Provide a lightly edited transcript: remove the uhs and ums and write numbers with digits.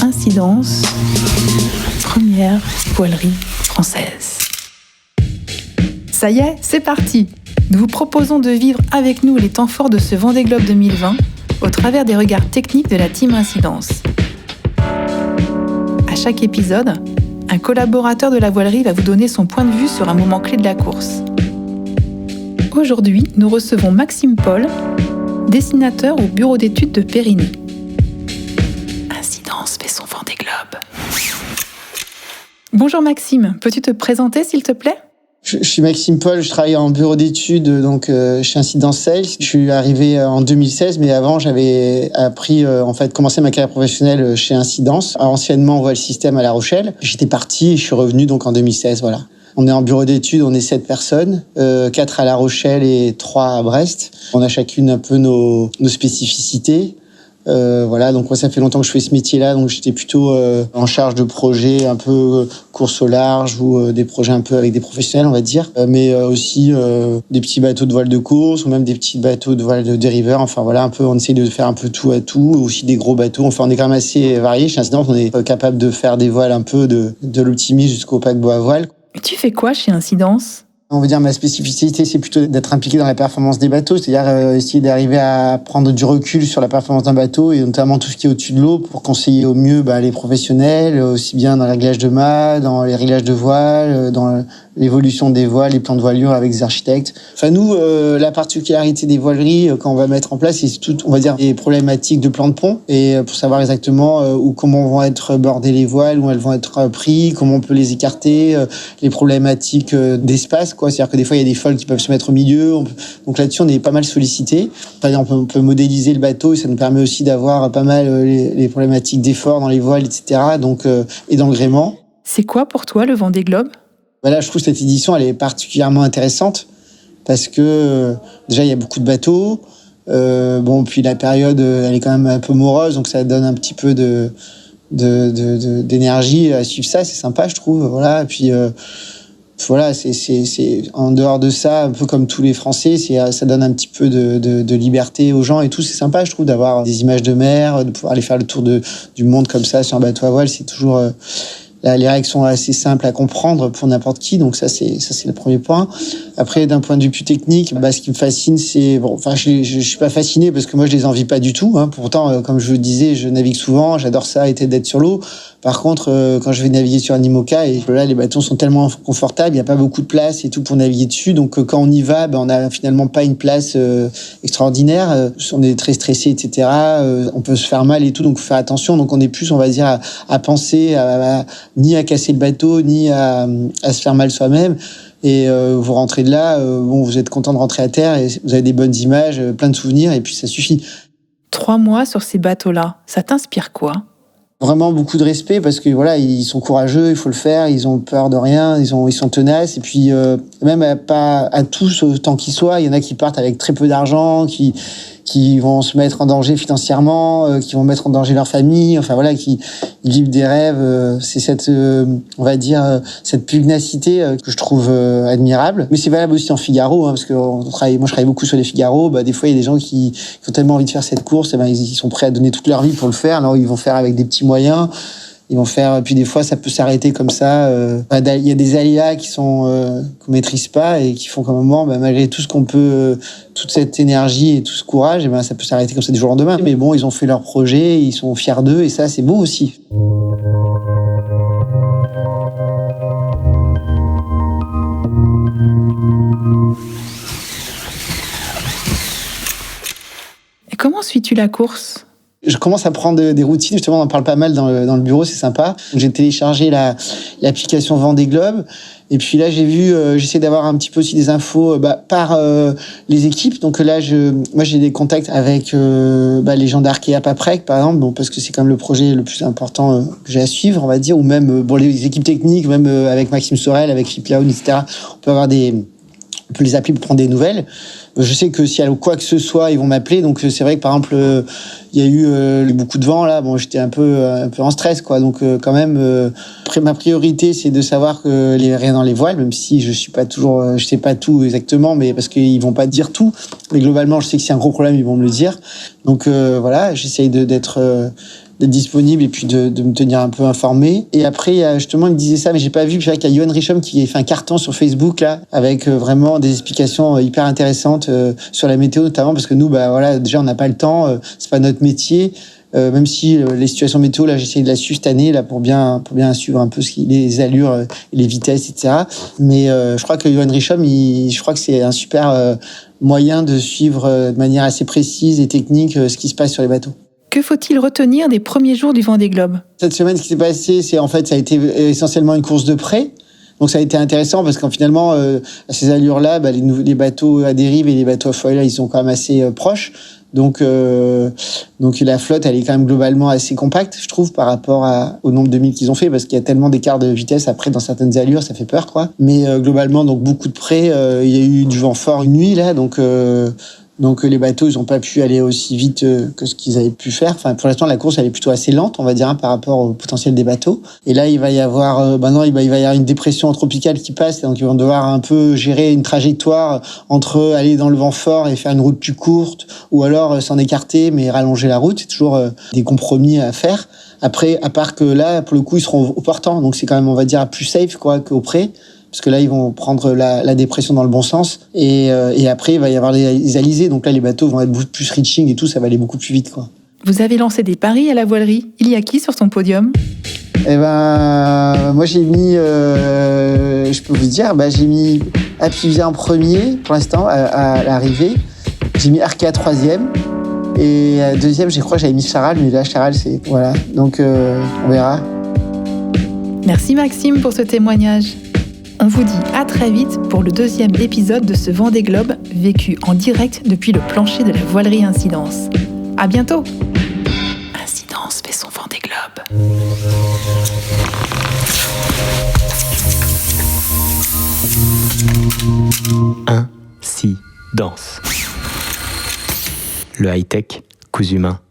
Incidence, première voilerie française. Ça y est, c'est parti! Nous vous proposons de vivre avec nous les temps forts de ce Vendée Globe 2020 au travers des regards techniques de la Team Incidence. À chaque épisode, un collaborateur de la voilerie va vous donner son point de vue sur un moment clé de la course. Aujourd'hui, nous recevons Maxime Paul, dessinateur au bureau d'études de Périgny. Incidence fait son Vendée Globe. Bonjour Maxime, peux-tu te présenter s'il te plaît ? Je suis Maxime Paul, je travaille en bureau d'études chez Incidence Sales. Je suis arrivé en 2016, mais avant j'avais commencé ma carrière professionnelle chez Incidence, anciennement Voile Système à La Rochelle. J'étais parti et je suis revenu donc en 2016, voilà. On est en bureau d'études, on est 7 personnes, 4 à La Rochelle et 3 à Brest. On a chacune un peu nos spécificités. Donc moi ça fait longtemps que je fais ce métier-là, donc j'étais plutôt en charge de projets un peu course au large ou des projets un peu avec des professionnels, on va dire, mais aussi des petits bateaux de voile de course ou même des petits bateaux de voile de dériveurs. Enfin voilà, un peu, on essaye de faire un peu tout à tout, aussi des gros bateaux. Enfin, on est quand même assez variés. Chez Incidence, on est capable de faire des voiles un peu de l'optimiste jusqu'au paquebot à voile. Tu fais quoi chez Incidence ? On va dire ma spécificité, c'est plutôt d'être impliqué dans la performance des bateaux, c'est-à-dire essayer d'arriver à prendre du recul sur la performance d'un bateau et notamment tout ce qui est au-dessus de l'eau pour conseiller au mieux les professionnels, aussi bien dans le réglage de mât, dans les réglages de voile, dans l'évolution des voiles, les plans de voilure avec les architectes. Enfin nous, la particularité des voileries quand on va mettre en place, c'est tout, on va dire, des problématiques de plan de pont et pour savoir exactement comment vont être bordées les voiles, où elles vont être prises, comment on peut les écarter, les problématiques d'espace. C'est-à-dire que des fois, il y a des foils qui peuvent se mettre au milieu. Donc là-dessus, on est pas mal sollicité. Par exemple, on peut modéliser le bateau et ça nous permet aussi d'avoir pas mal les problématiques d'effort dans les voiles, etc. Et dans le gréement. C'est quoi pour toi le Vendée Globe ? Là, je trouve que cette édition, elle est particulièrement intéressante parce que déjà, il y a beaucoup de bateaux. Puis la période, elle est quand même un peu morose, donc ça donne un petit peu d'énergie à suivre ça. C'est sympa, je trouve. Voilà. Et puis c'est en dehors de ça, un peu comme tous les Français, ça donne un petit peu de liberté aux gens et tout. C'est sympa, je trouve, d'avoir des images de mer, de pouvoir aller faire le tour du monde comme ça sur un bateau à voile. C'est toujours les règles sont assez simples à comprendre pour n'importe qui, donc ça c'est le premier point. Après, d'un point de vue plus technique, ce qui me fascine, je suis pas fasciné parce que moi je les envie pas du tout. Pourtant, comme je le disais, je navigue souvent, j'adore ça, d'être sur l'eau. Par contre, quand je vais naviguer sur un IMOCA, et là les bateaux sont tellement confortables, il y a pas beaucoup de place et tout pour naviguer dessus. Donc quand on y va, on a finalement pas une place extraordinaire. On est très stressé, etc. On peut se faire mal et tout, donc faut faire attention. Donc on est plus, on va dire, à penser ni à casser le bateau, ni à se faire mal soi-même. Et vous rentrez de là, vous êtes content de rentrer à terre et vous avez des bonnes images, plein de souvenirs, et puis ça suffit. 3 mois sur ces bateaux-là, ça t'inspire quoi ? Vraiment beaucoup de respect parce que voilà, ils sont courageux, il faut le faire, ils ont peur de rien, ils sont tenaces et puis même pas à tous autant qu'ils soient, il y en a qui partent avec très peu d'argent, qui vont se mettre en danger financièrement, qui vont mettre en danger leur famille, enfin voilà, qui vivent des rêves. C'est cette, on va dire, cette pugnacité que je trouve admirable. Mais c'est valable aussi en Figaro, parce que moi je travaille beaucoup sur les Figaro. Des fois il y a des gens qui ont tellement envie de faire cette course, ils sont prêts à donner toute leur vie pour le faire. Alors ils vont faire avec des petits moyens. Ils vont faire, puis des fois ça peut s'arrêter comme ça. Il y a des aléas qu'on maîtrise pas et qui font qu'à un moment, malgré tout ce qu'on peut, toute cette énergie et tout ce courage, ça peut s'arrêter comme ça du jour au lendemain. Mais bon, ils ont fait leur projet, ils sont fiers d'eux et ça c'est beau aussi. Et comment suis-tu la course ? Je commence à prendre des routines, justement, on en parle pas mal dans le bureau, c'est sympa. J'ai téléchargé l'application Vendée Globe, et puis là j'essaie d'avoir un petit peu aussi des infos par les équipes. Donc là, moi j'ai des contacts avec les gens d'Arkea Paprec, par exemple, parce que c'est quand même le projet le plus important que j'ai à suivre, on va dire, ou même les équipes techniques, même avec Maxime Sorel, avec Philippe Laoune, etc. On peut avoir on peut les appeler pour prendre des nouvelles. Je sais que s'il y a quoi que ce soit, ils vont m'appeler. Donc c'est vrai que par exemple, il y a eu beaucoup de vent là. Bon, j'étais un peu en stress, quoi. Donc quand même, ma priorité, c'est de savoir que il y a rien dans les voiles, même si je suis pas toujours, je sais pas tout exactement, mais parce qu'ils vont pas dire tout. Mais globalement, je sais que s'il y a un gros problème, ils vont me le dire. Donc voilà, j'essaye d'être disponible et puis de me tenir un peu informé. Et après, justement, il me disait ça, mais j'ai pas vu. Puis c'est vrai qu'il y a Johan Richomme qui a fait un carton sur Facebook, là, avec vraiment des explications hyper intéressantes sur la météo, notamment, parce que nous, bah, voilà, déjà, on n'a pas le temps, c'est pas notre métier. Même si les situations météo, là, j'essaie de la suivre cette année, là, pour bien suivre un peu les allures, les vitesses, etc. Mais je crois que Johan Richomme, je crois que c'est un super moyen de suivre de manière assez précise et technique ce qui se passe sur les bateaux. Que faut-il retenir des premiers jours du Vendée Globe ? Cette semaine, ce qui s'est passé, ça a été essentiellement une course de près. Donc ça a été intéressant parce qu'en finalement, à ces allures-là, les bateaux à dérive et les bateaux à foil, là, ils sont quand même assez proches. Donc la flotte, elle est quand même globalement assez compacte, je trouve, par rapport au nombre de milles qu'ils ont fait, parce qu'il y a tellement d'écart de vitesse après dans certaines allures, ça fait peur, quoi. Mais globalement, donc beaucoup de près, il y a eu du vent fort une nuit là, donc les bateaux, ils n'ont pas pu aller aussi vite que ce qu'ils avaient pu faire. Enfin, pour l'instant, la course, elle est plutôt assez lente, on va dire, par rapport au potentiel des bateaux. Et là, il va y avoir, il va y avoir une dépression tropicale qui passe, donc ils vont devoir un peu gérer une trajectoire entre aller dans le vent fort et faire une route plus courte, ou alors s'en écarter mais rallonger la route. C'est toujours des compromis à faire. Après, à part que là, pour le coup, ils seront au portant, donc c'est quand même, on va dire, plus safe, quoi, qu'au près. Parce que là, ils vont prendre la dépression dans le bon sens. Et après, il va y avoir les alizés. Donc là, les bateaux vont être beaucoup plus reaching et tout, ça va aller beaucoup plus vite, quoi. Vous avez lancé des paris à la voilerie. Il y a qui sur son podium ? Moi, j'ai mis, je peux vous dire, j'ai mis Apivia en premier, pour l'instant, à l'arrivée. J'ai mis Arkea troisième. Et deuxième, je crois que j'avais mis Charal, mais là, Charal, c'est... Voilà. Donc, on verra. Merci Maxime pour ce témoignage. On vous dit à très vite pour le 2e épisode de ce Vendée Globe vécu en direct depuis le plancher de la voilerie Incidence. À bientôt. Incidence fait son Vendée Globe. Incidence. Le high-tech cousu main.